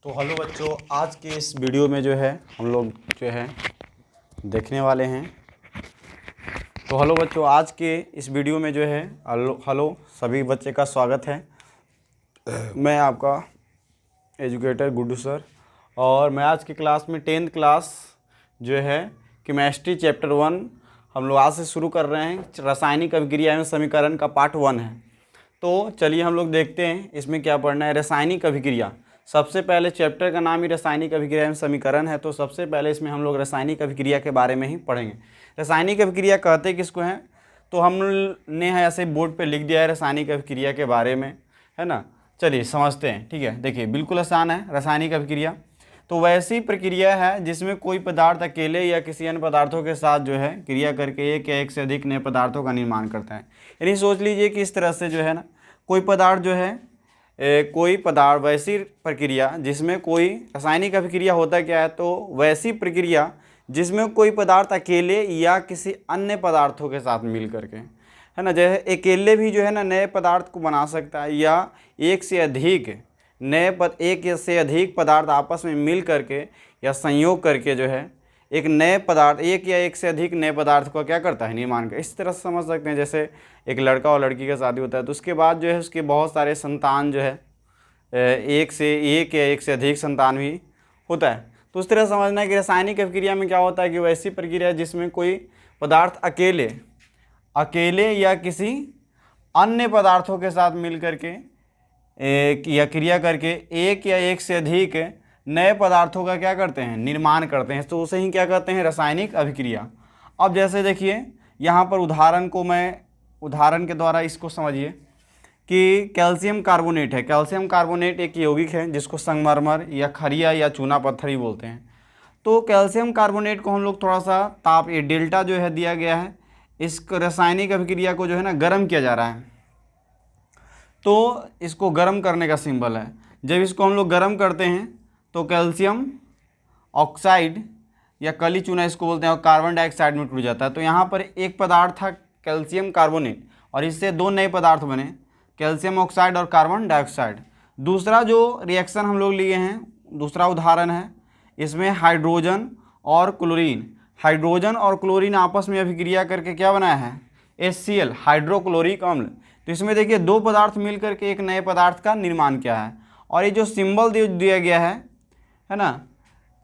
तो हेलो बच्चों, आज के इस वीडियो में जो है हम लोग जो है देखने वाले हैं। तो हेलो बच्चों, आज के इस वीडियो में जो है हेलो सभी बच्चे का स्वागत है। मैं आपका एजुकेटर गुड्डू सर, और मैं आज की क्लास में 10th क्लास जो है केमिस्ट्री चैप्टर 1 हम लोग आज से शुरू कर रहे हैं। रासायनिक अभिक्रिया एवं समीकरण का पार्ट 1 है। तो चलिए हम लोग देखते हैं इसमें क्या पढ़ना है। रासायनिक अभिक्रिया, सबसे पहले चैप्टर का नाम ही रासायनिक अभिक्रिया एवं समीकरण है, तो सबसे पहले इसमें हम लोग रासायनिक अभिक्रिया के बारे में ही पढ़ेंगे। रासायनिक अभिक्रिया कहते किसको हैं, तो हमने है ऐसे बोर्ड पे लिख दिया है रासायनिक अभिक्रिया के बारे में, है ना। चलिए समझते हैं। ठीक है, देखिए बिल्कुल आसान है। रासायनिक अभिक्रिया तो वैसी प्रक्रिया है जिसमें कोई पदार्थ अकेले या किसी अन्य पदार्थों के साथ जो है क्रिया करके एक या एक से अधिक नए पदार्थों का निर्माण करता है। यानी सोच लीजिए कि इस तरह से जो है ना, कोई पदार्थ जो है कोई पदार्थ, वैसी प्रक्रिया जिसमें कोई रासायनिक अभिक्रिया होता क्या है, तो वैसी प्रक्रिया जिसमें कोई पदार्थ अकेले या किसी अन्य पदार्थों के साथ मिल करके, है ना। जैसे अकेले भी जो है ना नए पदार्थ को बना सकता है, या एक से अधिक एक से अधिक पदार्थ आपस में मिल करके या संयोग करके जो है एक नए पदार्थ, एक या एक से अधिक नए पदार्थ को क्या करता है, निर्माण कर। इस तरह से समझ सकते हैं, जैसे एक लड़का और लड़की का शादी होता है तो उसके बाद जो है उसके बहुत सारे संतान जो है एक या एक से अधिक संतान भी होता है। तो उस तरह समझना है कि रासायनिक अभिक्रिया में क्या होता है कि वैसी प्रक्रिया जिसमें कोई पदार्थ अकेले या किसी अन्य पदार्थों के साथ मिल करके या क्रिया करके एक या एक से अधिक नए पदार्थों का क्या करते हैं, निर्माण करते हैं। तो उसे ही क्या कहते हैं, रासायनिक अभिक्रिया। अब जैसे देखिए यहाँ पर उदाहरण के द्वारा इसको समझिए कि कैल्शियम कार्बोनेट है। कैल्शियम कार्बोनेट एक यौगिक है जिसको संगमरमर या खरिया या चूना पत्थर ही बोलते हैं। तो कैल्शियम कार्बोनेट को हम लोग थोड़ा सा ताप, ये डेल्टा जो है दिया गया है, इस रासायनिक अभिक्रिया को जो है ना गर्म किया जा रहा है। तो इसको गर्म करने का सिंबल है। जब इसको हम लोग गर्म करते हैं तो कैल्शियम ऑक्साइड या कली चूना इसको बोलते हैं, और कार्बन डाइऑक्साइड में टूट जाता है। तो यहाँ पर एक पदार्थ था कैल्शियम कार्बोनेट, और इससे दो नए पदार्थ बने, कैल्शियम ऑक्साइड और कार्बन डाइऑक्साइड। दूसरा जो रिएक्शन हम लोग लिए हैं, दूसरा उदाहरण है, इसमें हाइड्रोजन और क्लोरीन आपस में अभिक्रिया करके क्या बनाया है, HCl, हाइड्रोक्लोरिक अम्ल। तो इसमें देखिए दो पदार्थ मिल करके एक नए पदार्थ का निर्माण किया है। और ये जो सिंबल दिया गया है ना,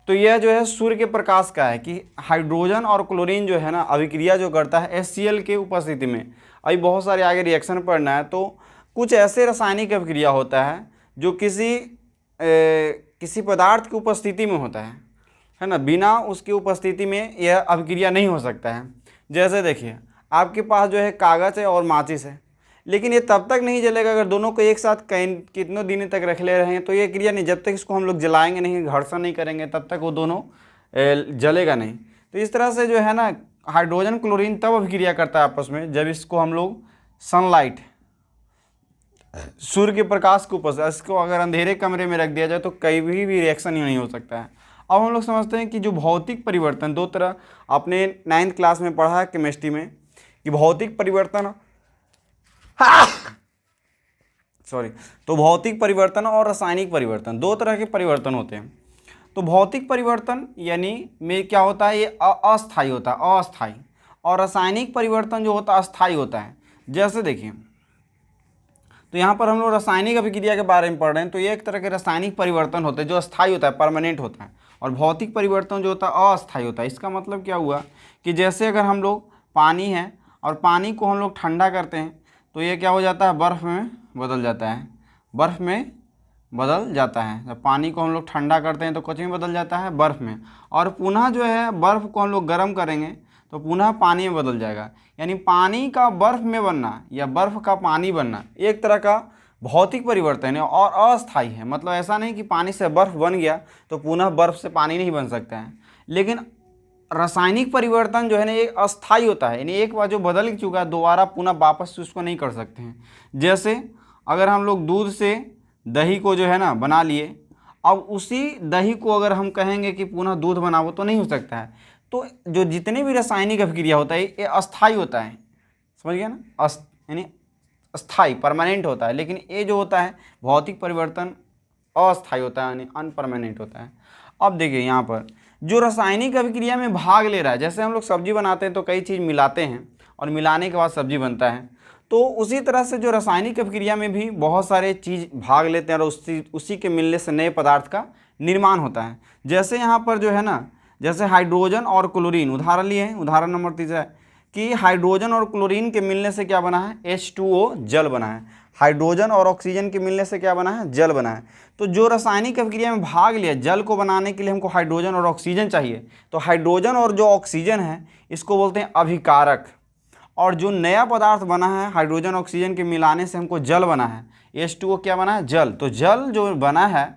तो यह जो है सूर्य के प्रकाश का है कि हाइड्रोजन और क्लोरीन जो है ना अभिक्रिया जो करता है HCl के उपस्थिति में। अभी बहुत सारे आगे रिएक्शन पढ़ना है। तो कुछ ऐसे रासायनिक अभिक्रिया होता है जो किसी पदार्थ की उपस्थिति में होता है ना, बिना उसकी उपस्थिति में यह अभिक्रिया नहीं हो सकता है। जैसे देखिए आपके पास जो है कागज़ है और माचिस है, लेकिन ये तब तक नहीं जलेगा अगर दोनों को एक साथ कितनों दिन तक रख ले रहे हैं, तो ये क्रिया नहीं, जब तक इसको हम लोग जलाएंगे नहीं, घर्षण नहीं करेंगे, तब तक वो दोनों जलेगा नहीं। तो इस तरह से जो है ना हाइड्रोजन क्लोरीन तब अभिक्रिया करता है आपस में जब इसको हम लोग सनलाइट, सूर्य के प्रकाश के ऊपर, इसको अगर अंधेरे कमरे में रख दिया जाए तो कहीं भी रिएक्शन ही नहीं हो सकता है। अब हम लोग समझते हैं कि जो भौतिक परिवर्तन, दो तरह आपने 9th क्लास में पढ़ा है केमिस्ट्री में कि भौतिक परिवर्तन तो भौतिक परिवर्तन और रासायनिक परिवर्तन, दो तरह के परिवर्तन होते हैं। तो भौतिक परिवर्तन यानी में क्या होता है, ये अस्थायी होता है, अस्थायी। और रासायनिक परिवर्तन जो होता है अस्थायी होता है। जैसे देखिए, तो यहाँ पर हम लोग रासायनिक अभिक्रिया के बारे में पढ़ रहे हैं। तो ये एक तरह के रासायनिक परिवर्तन होते हैं जो अस्थायी होता है, परमानेंट होता है। और भौतिक परिवर्तन जो होता है अस्थायी होता है। इसका मतलब क्या हुआ कि जैसे अगर हम लोग पानी है और पानी को हम लोग ठंडा करते हैं तो ये क्या हो जाता है, बर्फ़ में बदल जाता है, बर्फ़ में बदल जाता है। जब पानी को हम लोग ठंडा करते हैं तो कुछ में बदल जाता है, बर्फ़ में। और पुनः जो है बर्फ़ को हम लोग गर्म करेंगे तो पुनः पानी में बदल जाएगा। यानी पानी का बर्फ़ में बनना या बर्फ़ का पानी बनना एक तरह का भौतिक परिवर्तन है और अस्थायी है। मतलब ऐसा नहीं कि पानी से बर्फ़ बन गया तो पुनः बर्फ़ से पानी नहीं बन सकता है। लेकिन रासायनिक परिवर्तन जो है ना एक अस्थायी होता है, यानी एक बार जो बदल चुका है दोबारा पुनः वापस से उसको नहीं कर सकते हैं। जैसे अगर हम लोग दूध से दही को जो है ना बना लिए, अब उसी दही को अगर हम कहेंगे कि पुनः दूध बनाओ तो नहीं हो सकता है। तो जो जितने भी रासायनिक अभिक्रिया होता है ये अस्थायी होता है, समझ गया ना, यानी अस्थायी परमानेंट होता है। लेकिन ये जो होता है भौतिक परिवर्तन अस्थायी होता है, यानी अनपरमानेंट होता है। अब देखिए यहाँ पर जो रासायनिक अभिक्रिया में भाग ले रहा है, जैसे हम लोग सब्जी बनाते हैं तो कई चीज़ मिलाते हैं और मिलाने के बाद सब्जी बनता है, तो उसी तरह से जो रासायनिक अभिक्रिया में भी बहुत सारे चीज़ भाग लेते हैं और उसी के मिलने से नए पदार्थ का निर्माण होता है। जैसे यहाँ पर जो है ना, जैसे हाइड्रोजन और क्लोरीन उदाहरण लिए हैं, उदाहरण नंबर 3 है कि हाइड्रोजन और क्लोरीन के मिलने से क्या बना है, H2O जल बना है। हाइड्रोजन और ऑक्सीजन के मिलने से क्या बना है, जल बना है। तो जो रासायनिक अभिक्रिया में भाग लिया, जल को बनाने के लिए हमको हाइड्रोजन और ऑक्सीजन चाहिए, तो हाइड्रोजन और जो ऑक्सीजन है इसको बोलते हैं अभिकारक। और जो नया पदार्थ बना है हाइड्रोजन ऑक्सीजन के मिलाने से हमको जल बना है, H2O क्या बना है, जल। तो जल जो बना है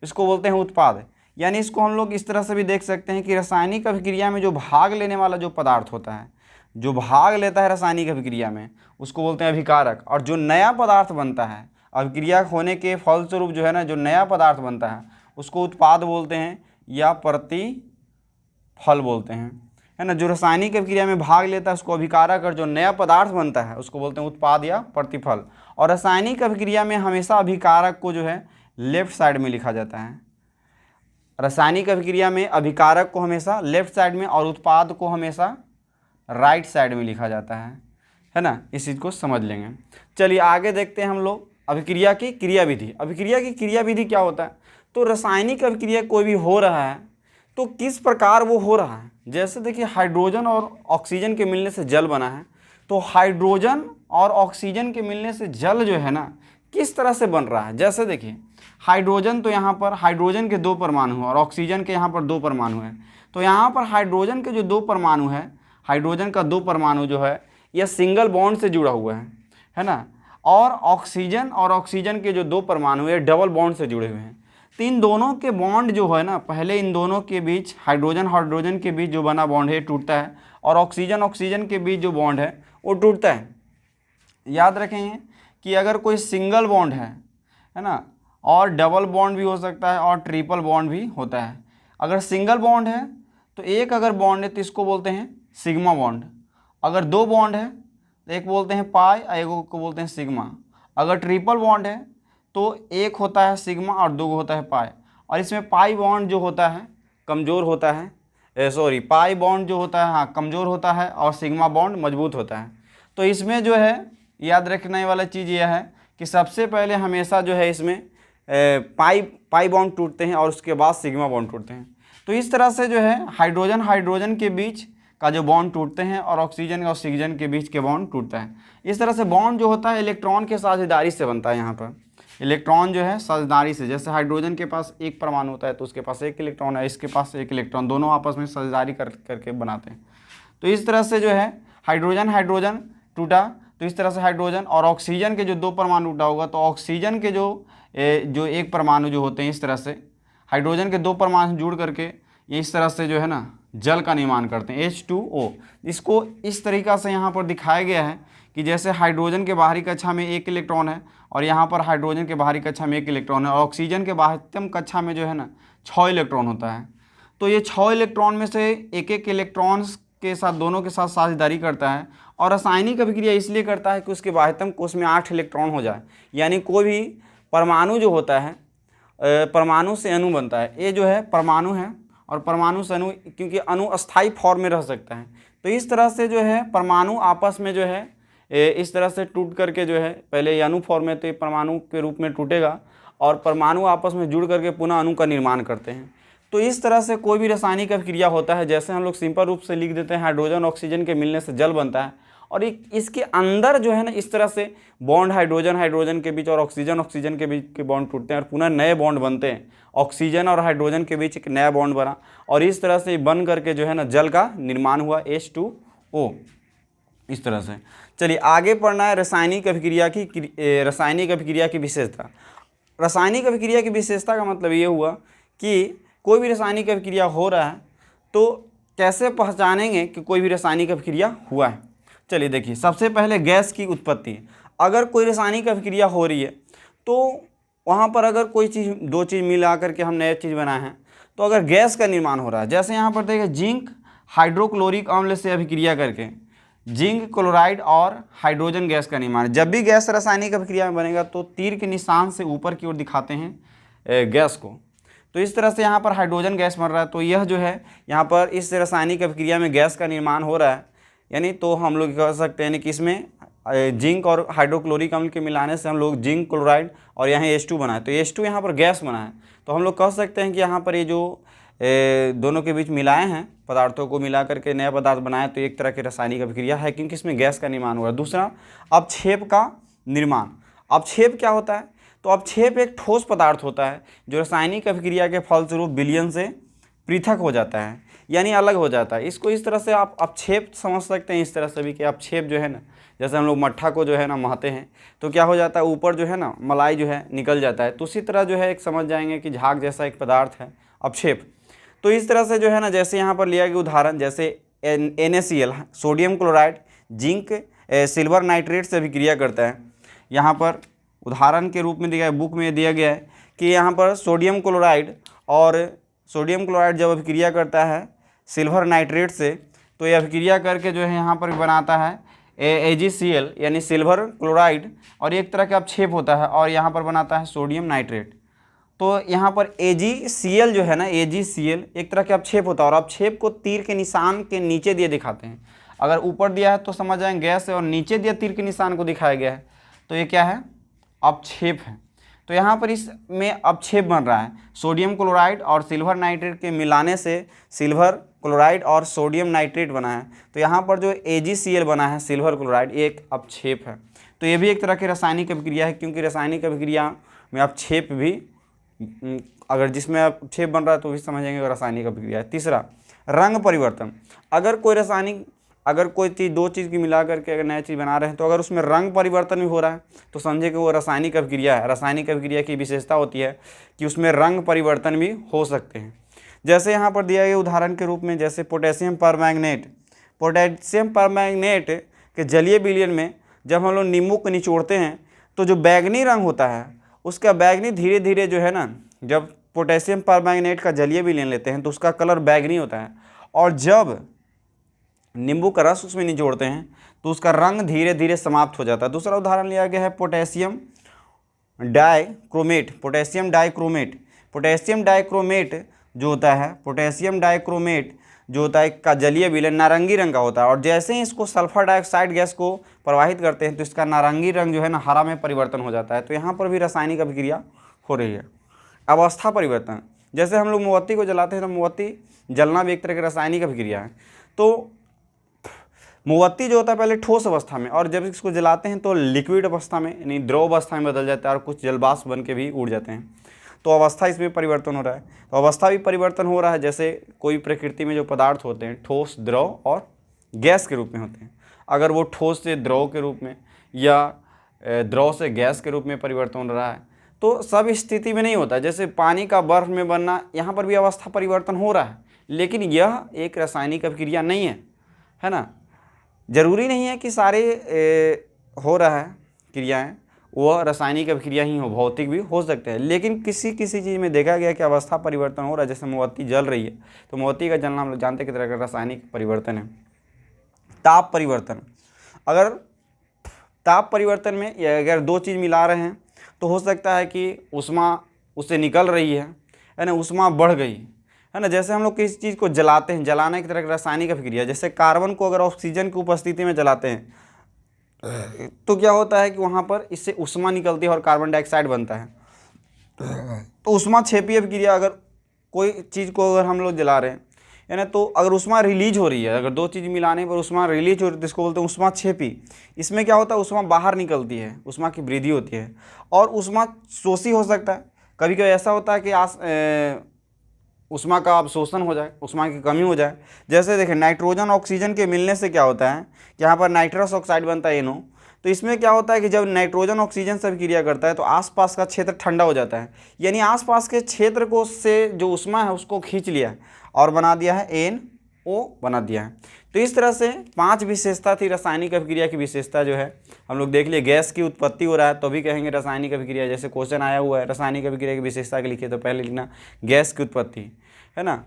इसको बोलते हैं उत्पाद। यानी इसको हम लोग इस तरह से भी देख सकते हैं कि रासायनिक अभिक्रिया में जो भाग लेने वाला जो पदार्थ होता है, जो भाग लेता है रासायनिक अभिक्रिया में, उसको बोलते हैं अभिकारक। और जो नया पदार्थ बनता है अभिक्रिया होने के फलस्वरूप जो है ना, जो नया पदार्थ बनता है उसको उत्पाद बोलते हैं या प्रतिफल बोलते हैं, है ना। जो रासायनिक अभिक्रिया में भाग लेता है उसको अभिकारक, और जो नया पदार्थ बनता है उसको बोलते हैं उत्पाद या प्रतिफल। और रासायनिक अभिक्रिया में हमेशा अभिकारक को जो है लेफ्ट साइड में लिखा जाता है। रासायनिक अभिक्रिया में अभिकारक को हमेशा लेफ्ट साइड में और उत्पाद को हमेशा राइट साइड में लिखा जाता है ना। इस चीज़ को समझ लेंगे। चलिए आगे देखते हैं हम लोग अभिक्रिया की क्रियाविधि। अभिक्रिया की क्रियाविधि क्या होता है, तो रासायनिक अभिक्रिया कोई भी हो रहा है तो किस प्रकार वो हो रहा है। जैसे देखिए हाइड्रोजन और ऑक्सीजन के मिलने से जल बना है, तो हाइड्रोजन और ऑक्सीजन के मिलने से जल जो है ना किस तरह से बन रहा है। जैसे देखिए हाइड्रोजन, तो यहाँ पर हाइड्रोजन के 2 परमाणु हैं और ऑक्सीजन के यहाँ पर 2 परमाणु हैं। तो यहाँ पर हाइड्रोजन के जो 2 परमाणु है, हाइड्रोजन का 2 परमाणु जो है यह सिंगल बॉन्ड से जुड़ा हुआ है ना। और ऑक्सीजन के जो 2 परमाणु है डबल बॉन्ड से जुड़े हुए हैं। तो इन दोनों के बॉन्ड जो है ना, पहले इन दोनों के बीच हाइड्रोजन के बीच जो बना बॉन्ड है टूटता है, और ऑक्सीजन के बीच जो बॉन्ड है वो टूटता है। याद रखेंगे कि अगर कोई सिंगल बॉन्ड है ना, और डबल बॉन्ड भी हो सकता है और ट्रिपल बॉन्ड भी होता है। अगर सिंगल बॉन्ड है तो एक अगर बॉन्ड है तो इसको बोलते हैं सिग्मा बॉन्ड। अगर 2 बॉन्ड है तो एक बोलते हैं पाई और एक को बोलते हैं सिग्मा। अगर ट्रिपल बॉन्ड है तो एक होता है सिग्मा और 2 होता है पाई। और इसमें पाई बॉन्ड जो होता है कमज़ोर होता है, पाई बॉन्ड जो होता है हाँ कमज़ोर होता है, और सिग्मा बॉन्ड मजबूत होता है। तो इसमें जो है याद रखने वाला चीज़ यह है कि सबसे पहले हमेशा जो है इसमें पाई बॉन्ड टूटते हैं और उसके बाद सिग्मा बॉन्ड टूटते हैं। तो इस तरह से जो है हाइड्रोजन के बीच का जो बॉन्ड टूटते हैं और ऑक्सीजन और ऑक्सीजन के बीच के बॉन्ड टूटता है। इस तरह से बॉन्ड जो होता है इलेक्ट्रॉन के साझेदारी से बनता है। यहाँ पर इलेक्ट्रॉन जो है साझेदारी से, जैसे हाइड्रोजन के पास 1 परमाणु होता है तो उसके पास 1 इलेक्ट्रॉन है, इसके पास 1 इलेक्ट्रॉन, दोनों आपस में साझेदारी करके बनाते हैं। तो इस तरह से जो है हाइड्रोजन टूटा, तो इस तरह से हाइड्रोजन और ऑक्सीजन के जो 2 परमाणु टूटा होगा तो ऑक्सीजन के जो 1 परमाणु जो होते हैं, इस तरह से हाइड्रोजन के 2 परमाणु जुड़ करके ये इस तरह से जो है ना जल का निर्माण करते हैं, H2O। इसको इस तरीक़ा से यहाँ पर दिखाया गया है कि जैसे हाइड्रोजन के बाहरी कक्षा में 1 इलेक्ट्रॉन है और यहाँ पर हाइड्रोजन के बाहरी कक्षा में 1 इलेक्ट्रॉन है, और ऑक्सीजन के बाह्यतम कक्षा में जो है ना 6 इलेक्ट्रॉन होता है। तो ये 6 इलेक्ट्रॉन में से एक इलेक्ट्रॉन्स के साथ दोनों के साथ साझेदारी करता है। और रासायनिक अभिक्रिया इसलिए करता है कि उसके बाह्यतम कोश में 8 इलेक्ट्रॉन हो जाए। यानी कोई भी परमाणु जो होता है परमाणु से अणु बनता है। ये जो है परमाणु है और परमाणु से अणु, क्योंकि अणु अस्थायी फॉर्म में रह सकता है। तो इस तरह से जो है परमाणु आपस में जो है इस तरह से टूट करके जो है, पहले ये अणु फॉर्म में तो ये परमाणु के रूप में टूटेगा और परमाणु आपस में जुड़ करके पुनः अणु का निर्माण करते हैं। तो इस तरह से कोई भी रासायनिक अभिक्रिया होता है, जैसे हम लोग सिंपल रूप से लिख देते हैं हाइड्रोजन ऑक्सीजन के मिलने से जल बनता है, और इसके अंदर जो है ना इस तरह से बॉन्ड हाइड्रोजन के बीच और ऑक्सीजन के बीच के बॉन्ड टूटते हैं और पुनः नए बॉन्ड बनते हैं। ऑक्सीजन और हाइड्रोजन के बीच एक नया बॉन्ड बना और इस तरह से बन करके जो है ना जल का निर्माण हुआ, H2O। इस तरह से चलिए आगे पढ़ना है रासायनिक अभिक्रिया की विशेषता। रासायनिक अभिक्रिया की विशेषता का मतलब ये हुआ कि कोई भी रासायनिक अभिक्रिया हो रहा है तो कैसे पहचानेंगे कि कोई भी रासायनिक अभिक्रिया हुआ है। चलिए देखिए, सबसे पहले गैस की उत्पत्ति। अगर कोई रासायनिक अभिक्रिया हो रही है तो वहाँ पर अगर कोई चीज़ 2 चीज़ मिला करके हम नए चीज़ बनाए हैं, तो अगर गैस का निर्माण हो रहा है, जैसे यहाँ पर देखिए जिंक हाइड्रोक्लोरिक अम्ल से अभिक्रिया करके जिंक क्लोराइड और हाइड्रोजन गैस का निर्माण। जब भी गैस रासायनिक अभिक्रिया में बनेगा तो तीर के निशान से ऊपर की ओर दिखाते हैं गैस को। तो इस तरह से यहाँ पर हाइड्रोजन गैस बन रहा है। तो यह जो है यहाँ पर इस रासायनिक अभिक्रिया में गैस का निर्माण हो रहा है। यानी तो हम लोग कह सकते हैं कि इसमें जिंक और हाइड्रोक्लोरिक अम्ल के मिलाने से हम लोग जिंक क्लोराइड और यहाँ H2 बना है। तो H2 यहाँ पर गैस बना है। तो हम लोग कह सकते हैं कि यहाँ पर ये जो दोनों के बीच मिलाए हैं, पदार्थों को मिला करके नया पदार्थ बनाए, तो एक तरह की रासायनिक अभिक्रिया है, क्योंकि इसमें गैस का निर्माण हुआ है। दूसरा, अवक्षेप का निर्माण। अवक्षेप क्या होता है? तो अवक्षेप एक ठोस पदार्थ होता है जो रासायनिक अभिक्रिया के फलस्वरूप विलयन से पृथक हो जाता है, यानी अलग हो जाता है। इसको इस तरह से आप अवक्षेप समझ सकते हैं, इस तरह से भी कि अवक्षेप जो है ना, जैसे हम लोग मट्ठा को जो है ना महते हैं तो क्या हो जाता है, ऊपर जो है ना मलाई जो है निकल जाता है। तो उसी तरह जो है एक समझ जाएंगे कि झाग जैसा एक पदार्थ है अवक्षेप। तो इस तरह से जो है ना, जैसे यहाँ पर लिया गया उदाहरण, जैसे NaCl sodium chloride zinc silver nitrate से अभिक्रिया करता है। यहाँ पर उदाहरण के रूप में दिया है, बुक में दिया गया है कि यहाँ पर सोडियम क्लोराइड जब अभिक्रिया करता है सिल्वर नाइट्रेट से, तो ये अभिक्रिया करके जो है यहाँ पर बनाता है AgCl यानी सिल्वर क्लोराइड, और एक तरह का अवक्षेप होता है, और यहाँ पर बनाता है सोडियम नाइट्रेट। तो यहाँ पर AgCl जो है ना, AgCl एक तरह का अवक्षेप होता है, और अवक्षेप को तीर के निशान के नीचे दिए दिखाते हैं। अगर ऊपर दिया है तो समझ जाएंगे गैस है, और नीचे दिया तीर के निशान को दिखाया गया है, तो ये क्या है, अवक्षेप है। तो यहाँ पर इसमें अवक्षेप बन रहा है। सोडियम क्लोराइड और सिल्वर नाइट्रेट के मिलाने से सिल्वर क्लोराइड और सोडियम नाइट्रेट बना है। तो यहाँ पर जो AgCl बना है सिल्वर क्लोराइड, एक अवक्षेप है। तो ये भी एक तरह की रासायनिक अभिक्रिया है, क्योंकि रासायनिक अभिक्रिया में अवक्षेप भी, अगर जिसमें अवक्षेप बन रहा है तो भी समझेंगे रासायनिक अभिक्रिया है। तीसरा, रंग परिवर्तन। अगर कोई चीज़, दो चीज़ की मिला करके अगर नया चीज़ बना रहे हैं, तो अगर उसमें रंग परिवर्तन भी हो रहा है तो समझे कि वो रासायनिक अभिक्रिया है। रासायनिक अभिक्रिया की विशेषता होती है कि उसमें रंग परिवर्तन भी हो सकते हैं। जैसे यहाँ पर दिया गया उदाहरण के रूप में, जैसे पोटेशियम परमैंगनेट के जलीय विलयन में जब हम लोग नींबू को निचोड़ते हैं तो जो बैगनी रंग होता है उसका बैगनी धीरे धीरे जो है ना, जब पोटेशियम परमैंगनेट का जलीय विलयन लेते हैं तो उसका कलर बैगनी होता है, और जब नींबू का रस उसमें निचोड़ते हैं तो उसका रंग धीरे धीरे समाप्त हो जाता है। दूसरा उदाहरण लिया गया है पोटेशियम डाइक्रोमेट। पोटेशियम डाइक्रोमेट जो होता है का जलीय विलयन नारंगी रंग का होता है, और जैसे ही इसको सल्फर डाइऑक्साइड गैस को प्रवाहित करते हैं तो इसका नारंगी रंग जो है ना हरा में परिवर्तन हो जाता है। तो यहाँ पर भी रासायनिक अभिक्रिया हो रही है। अवस्था परिवर्तन, जैसे हम लोग मोमबत्ती को जलाते हैं तो मोमबत्ती जलना भी एक तरह की रासायनिक अभिक्रिया है। तो मोमबत्ती जो होता है पहले ठोस अवस्था में, और जब इसको जलाते हैं तो लिक्विड अवस्था में यानी द्रव अवस्था में बदल जाता है, और कुछ जलवाष्प बन के भी उड़ जाते हैं। तो अवस्था इसमें परिवर्तन हो रहा है। तो अवस्था भी परिवर्तन हो रहा है। जैसे कोई प्रकृति में जो पदार्थ होते हैं ठोस, द्रव और गैस के रूप में होते हैं, अगर वो ठोस से द्रव के रूप में या द्रव से गैस के रूप में परिवर्तन हो रहा है, तो सब स्थिति में नहीं होता। जैसे पानी का बर्फ में बनना, यहाँ पर भी अवस्था परिवर्तन हो रहा है, लेकिन यह एक रासायनिक अभिक्रिया नहीं है ना। जरूरी नहीं है कि सारे हो रहा है क्रियाएं वह रासायनिक अभिक्रिया ही हो, भौतिक भी हो सकते हैं, लेकिन किसी किसी चीज़ में देखा गया कि अवस्था परिवर्तन हो रहा है। जैसे मोमबत्ती जल रही है तो मोमबत्ती का जलना हम लोग जानते हैं किस तरह का रासायनिक परिवर्तन है। ताप परिवर्तन, अगर ताप परिवर्तन में अगर दो चीज़ मिला रहे हैं तो हो सकता है कि उष्मा उससे निकल रही है ना, उष्मा बढ़ गई है ना। जैसे हम लोग किसी चीज़ को जलाते हैं, जलाना एक तरह की रासायनिक अभिक्रिया। जैसे कार्बन को अगर ऑक्सीजन की उपस्थिति में जलाते हैं तो क्या होता है कि वहाँ पर इससे उष्मा निकलती है और कार्बन डाइऑक्साइड बनता है। तो उष्मा क्षेपी अभिक्रिया, अगर कोई चीज़ को अगर हम लोग जला रहे हैं है ना, तो अगर उष्मा रिलीज हो रही है, अगर दो चीज़ मिलाने पर उष्मा रिलीज हो रही है तो इसको बोलते हैं उष्मा क्षेपी। इसमें क्या होता है, उष्मा बाहर निकलती है, उष्मा की वृद्धि होती है, और उष्मा शोषी हो सकता है। कभी कभी ऐसा होता है कि उष्मा का अवशोषण हो जाए, उष्मा की कमी हो जाए। जैसे देखें नाइट्रोजन ऑक्सीजन के मिलने से क्या होता है, यहाँ पर नाइट्रस ऑक्साइड बनता है NO। तो इसमें क्या होता है कि जब नाइट्रोजन ऑक्सीजन से अभिक्रिया करता है तो आसपास का क्षेत्र ठंडा हो जाता है, यानी आसपास के क्षेत्र को से जो उष्मा है उसको खींच लिया है और बना दिया है NO बना दिया है। तो इस तरह से 5 विशेषता थी रासायनिक अभिक्रिया की। विशेषता जो है हम लोग देख लिए, गैस की उत्पत्ति हो रहा है तो भी कहेंगे रासायनिक अभिक्रिया। जैसे क्वेश्चन आया हुआ है रासायनिक अभिक्रिया की विशेषता के लिखिए, तो पहले लिखना गैस की उत्पत्ति है ना।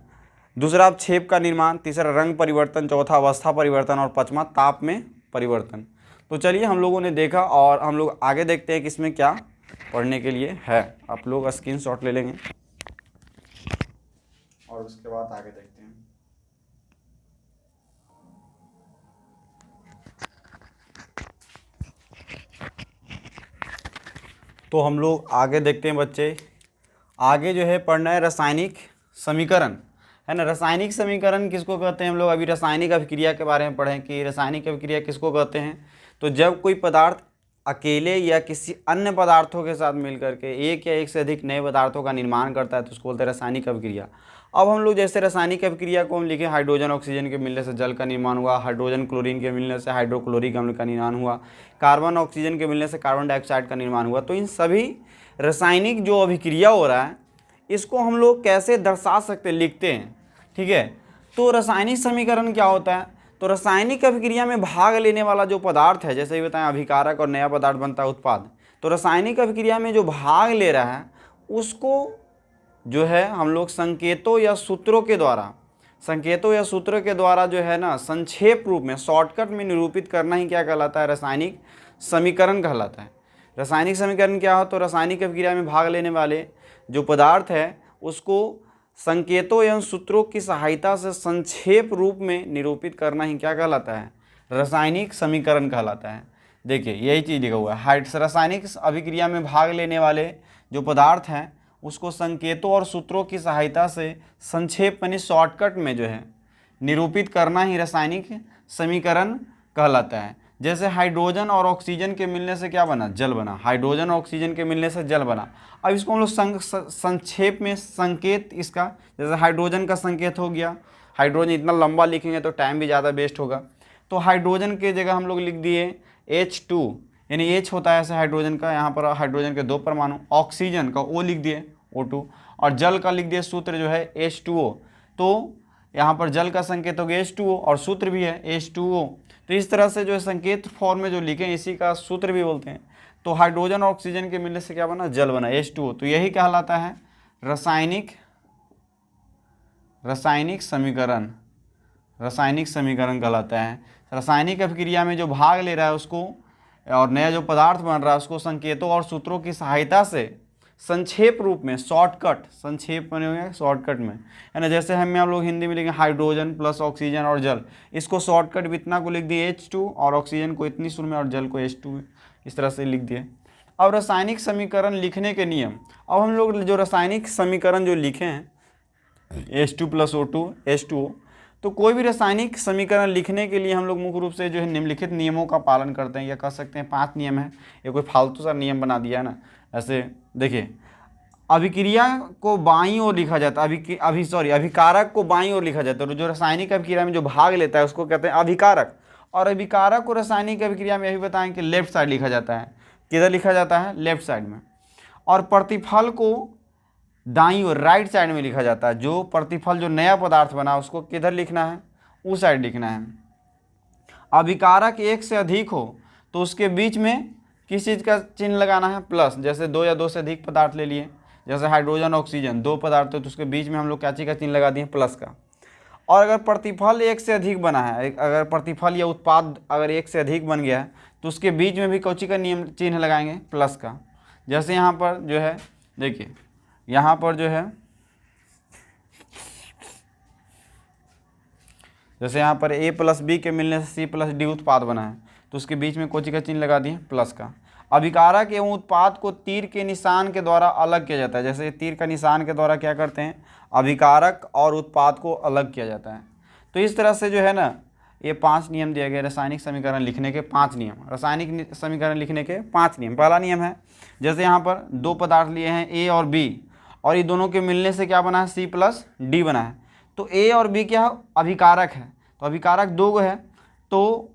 दूसरा अवक्षेप का निर्माण, तीसरा रंग परिवर्तन, चौथा अवस्था परिवर्तन, और पांचवा ताप में परिवर्तन। तो चलिए हम लोगों ने देखा और हम लोग आगे देखते हैं कि इसमें क्या पढ़ने के लिए है। आप लोग स्क्रीनशॉट ले लेंगे और उसके बाद आगे देखते हैं। तो हम लोग आगे देखते हैं बच्चे। आगे जो है पढ़ना है रासायनिक समीकरण, है ना। रासायनिक समीकरण किसको कहते हैं? हम लोग अभी रासायनिक अभिक्रिया के बारे में पढ़ें कि रासायनिक अभिक्रिया किसको कहते हैं। तो जब कोई पदार्थ अकेले या किसी अन्य पदार्थों के साथ मिलकर के एक या एक से अधिक नए पदार्थों का निर्माण करता है तो उसको बोलते हैं रासायनिक अभिक्रिया। अब हम लोग जैसे रासायनिक अभिक्रिया को हम लिखे, हाइड्रोजन ऑक्सीजन के मिलने से जल का निर्माण हुआ, हाइड्रोजन क्लोरीन के मिलने से हाइड्रोक्लोरिक अम्ल का निर्माण हुआ, कार्बन ऑक्सीजन के मिलने से कार्बन डाइऑक्साइड का निर्माण हुआ। तो इन सभी रासायनिक जो अभिक्रिया हो रहा है इसको हम लोग कैसे दर्शा सकते, लिखते हैं, ठीक है। तो रासायनिक समीकरण क्या होता है? तो रासायनिक अभिक्रिया में भाग लेने वाला जो पदार्थ है, जैसे ही बताएं अभिकारक और नया पदार्थ बनता है उत्पाद। तो रासायनिक अभिक्रिया में जो भाग ले रहा है उसको जो है हम लोग संकेतों या सूत्रों के द्वारा जो है ना संक्षेप रूप में, शॉर्टकट में निरूपित करना ही क्या कहलाता है? रासायनिक समीकरण कहलाता है। रासायनिक समीकरण क्या हो? तो रासायनिक अभिक्रिया में भाग लेने वाले जो पदार्थ है उसको संकेतों एवं सूत्रों की सहायता से संक्षेप रूप में निरूपित करना ही क्या कहलाता है? रासायनिक समीकरण कहलाता है। देखिए यही चीज़ लिखा हुआ है। रासायनिक अभिक्रिया में भाग लेने वाले जो पदार्थ हैं उसको संकेतों और सूत्रों की सहायता से संक्षेप यानी शॉर्टकट में जो है निरूपित करना ही रासायनिक समीकरण कहलाता है। जैसे हाइड्रोजन और ऑक्सीजन के मिलने से क्या बना? जल बना। हाइड्रोजन और ऑक्सीजन के मिलने से जल बना। अब इसको हम लोग संक्षेप में संकेत इसका, जैसे हाइड्रोजन का संकेत हो गया। हाइड्रोजन इतना लंबा लिखेंगे तो टाइम भी ज़्यादा वेस्ट होगा, तो हाइड्रोजन के जगह हम लोग लिख दिए H2, यानी H होता है ऐसे हाइड्रोजन का, यहाँ पर हाइड्रोजन के 2 परमाणु, ऑक्सीजन का O लिख दिए O2, और जल का लिख दिए सूत्र जो है H2O। तो यहाँ पर जल का संकेत हो गया H2O और सूत्र भी है H2O। तो इस तरह से जो है संकेत फॉर्म में जो लिखे इसी का सूत्र भी बोलते हैं। तो हाइड्रोजन और ऑक्सीजन के मिलने से क्या बना? जल बना, H2O। तो यही कहलाता है रासायनिक समीकरण कहलाता है। रासायनिक अभिक्रिया में जो भाग ले रहा है उसको और नया जो पदार्थ बन रहा है उसको संकेतों और सूत्रों की सहायता से संक्षेप रूप में, संक्षेप बने हुए शॉर्टकट में, है ना। जैसे हम लोग हिंदी में लिखें हाइड्रोजन प्लस ऑक्सीजन और जल, इसको शॉर्टकट भी इतना को लिख दिए H2 और ऑक्सीजन को इतनी सुर में और जल को H2, इस तरह से लिख दिए। अब रासायनिक समीकरण लिखने के नियम। अब हम लोग जो रासायनिक समीकरण जो लिखे हैं H2 + O2 H2O, तो कोई भी रासायनिक समीकरण लिखने के लिए हम लोग मुख्य रूप से जो है निम्नलिखित नियमों का पालन करते हैं, या कह सकते हैं 5 नियम है। ये कोई फालतू सा नियम बना दिया है ना। ऐसे देखिए, अभिक्रिया को बाईं ओर लिखा जाता है, अभिकारक को बाईं ओर लिखा जाता है। जो रासायनिक अभिक्रिया में जो भाग लेता है उसको कहते हैं अभिकारक, और अभिकारक को रासायनिक अभिक्रिया में यही बताएं कि लेफ्ट साइड लिखा जाता है। किधर लिखा जाता है? लेफ्ट साइड में। और प्रतिफल को दाईं ओर, राइट साइड में लिखा जाता है। जो प्रतिफल, जो नया पदार्थ बना उसको किधर लिखना है? उस साइड लिखना है। अभिकारक एक से अधिक हो तो उसके बीच में किस चीज़ का चिन्ह लगाना है? प्लस। जैसे 2 या 2 से अधिक पदार्थ ले लिए, जैसे हाइड्रोजन ऑक्सीजन 2 पदार्थ हो तो उसके बीच में हम लोग क्या चीज़ का चिन्ह लगा दिए? प्लस का। और अगर प्रतिफल एक से अधिक बना है, अगर प्रतिफल या उत्पाद अगर एक से अधिक बन गया है तो उसके बीच में भी कौची का नियम चिन्ह लगाएंगे? प्लस का। जैसे यहाँ पर जो है देखिए, यहाँ पर जो है जैसे यहाँ पर A + B के मिलने से C + D उत्पाद बना है तो उसके बीच में कोची का चिन्ह लगा दिए? प्लस का। अभिकारक एवं उत्पाद को तीर के निशान के द्वारा अलग किया जाता है। जैसे तीर का निशान के द्वारा क्या करते हैं? अभिकारक और उत्पाद को अलग किया जाता है। तो इस तरह से जो है ना ये 5 नियम दिए गए रासायनिक समीकरण लिखने के। 5 नियम, रासायनिक समीकरण लिखने के 5 नियम। पहला नियम है, जैसे यहाँ पर 2 पदार्थ लिए हैं A और B, और ये दोनों के मिलने से क्या बना है? C + D बना है। तो A और B क्या अभिकारक है, तो अभिकारक 2 है, तो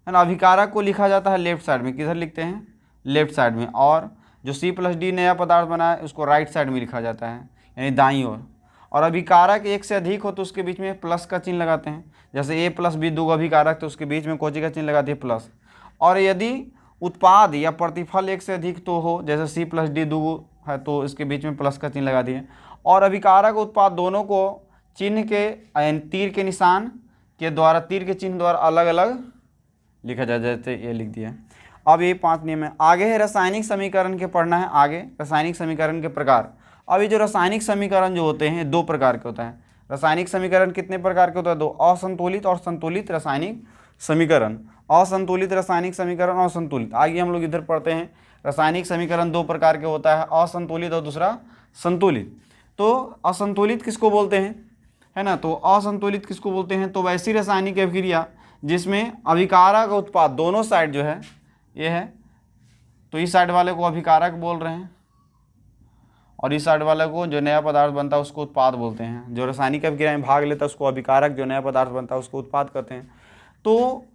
है ना अभिकारक को लिखा जाता है लेफ्ट साइड में। किधर लिखते हैं? लेफ्ट साइड में। और जो C + D नया पदार्थ बना है उसको राइट साइड में लिखा जाता है, यानी दाईं ओर। और अभिकारक एक से अधिक हो तो उसके बीच में प्लस का चिन्ह लगाते हैं। जैसे A + B 2 अभिकारक तो उसके बीच में कोची का चिन्ह लगाते हैं? प्लस। और यदि उत्पाद या प्रतिफल एक से अधिक तो हो, जैसे C + D 2 है तो इसके बीच में प्लस का चिन्ह लगा दिए। और अभिकारक उत्पाद दोनों को चिन्ह के तीर के निशान के द्वारा, तीर के चिन्ह द्वारा अलग अलग लिखा जाए, जैसे ये लिख दिया। अब ये 5 नियम है। आगे है रासायनिक समीकरण के पढ़ना है, आगे रासायनिक समीकरण के प्रकार। अब ये जो रासायनिक समीकरण जो होते हैं 2 प्रकार के होता है। रासायनिक समीकरण कितने प्रकार के होता है? 2, असंतुलित और संतुलित रासायनिक समीकरण। असंतुलित रासायनिक समीकरण और संतुलित। आगे हम लोग इधर पढ़ते हैं रासायनिक समीकरण 2 प्रकार के होता है, असंतुलित और दूसरा संतुलित। तो असंतुलित किसको बोलते हैं, है ना? तो असंतुलित किसको बोलते हैं? तो वैसी रासायनिक अभिक्रिया जिसमें अभिकारक उत्पाद दोनों साइड जो है ये है, तो इस साइड वाले को अभिकारक बोल रहे हैं और इस साइड वाले को जो नया पदार्थ बनता है उसको उत्पाद बोलते हैं। जो रासायनिक अभिक्रिया में भाग लेता है उसको अभिकारक, जो नया पदार्थ बनता है उसको उत्पाद कहते हैं। तो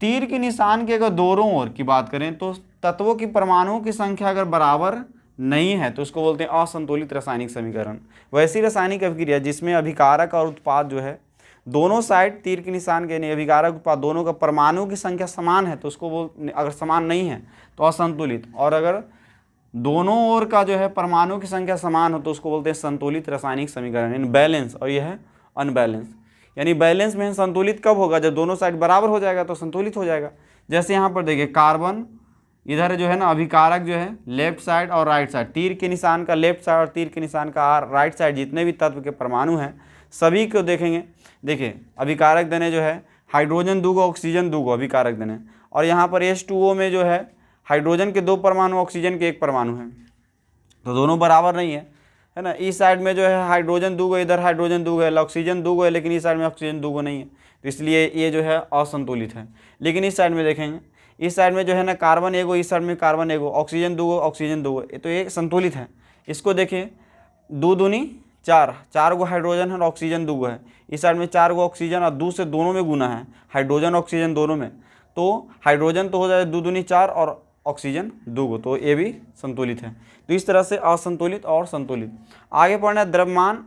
तीर के निशान के अगर दोनों ओर की बात करें तो तत्वों की परमाणुओं की संख्या अगर बराबर नहीं है तो उसको बोलते हैं असंतुलित रासायनिक समीकरण। वैसी रासायनिक अभिक्रिया जिसमें अभिकारक और उत्पाद जो है दोनों साइड तीर के निशान के, अभिकारक उत्पाद दोनों का परमाणु की संख्या समान है तो उसको अगर समान नहीं है तो असंतुलित, और अगर दोनों ओर का जो है परमाणु की संख्या समान हो तो उसको बोलते हैं संतुलित रासायनिक समीकरण, यानी बैलेंस। और यह है अनबैलेंस। यानी बैलेंस में संतुलित कब होगा? जब दोनों साइड बराबर हो जाएगा तो संतुलित हो जाएगा। जैसे यहाँ पर देखिए कार्बन इधर जो है ना अभिकारक जो है लेफ्ट साइड और राइट साइड, तीर के निशान का लेफ्ट साइड और तीर के निशान का राइट साइड, जितने भी तत्व के परमाणु हैं सभी को देखेंगे। देखिए अभिकारक देने जो है हाइड्रोजन 2 ऑक्सीजन 2 अभिकारक देने, और यहाँ पर H2O में जो है हाइड्रोजन के 2 परमाणु ऑक्सीजन के 1 परमाणु है, तो दोनों बराबर नहीं है ना? इस साइड में जो है हाइड्रोजन 2 इधर हाइड्रोजन 2 है, ऑक्सीजन 2 है, लेकिन इस साइड में ऑक्सीजन 2 नहीं है, तो इसलिए ये जो है असंतुलित है। लेकिन इस साइड में देखेंगे, इस साइड में जो है ना कार्बन 1, इस साइड में कार्बन 1, ऑक्सीजन 2 ऑक्सीजन 2, तो ये संतुलित है। इसको देखिए 2 दूनी 4, 4 गो हाइड्रोजन है और ऑक्सीजन 2 है। इस साइड में 4 गो ऑक्सीजन और 2 से दोनों में गुना है, हाइड्रोजन ऑक्सीजन दोनों में, तो हाइड्रोजन तो हो जाए 2 दूनी 4 और ऑक्सीजन 2 गो, तो ये भी संतुलित है। तो इस तरह से असंतुलित और संतुलित। आगे पढ़ना है द्रव्यमान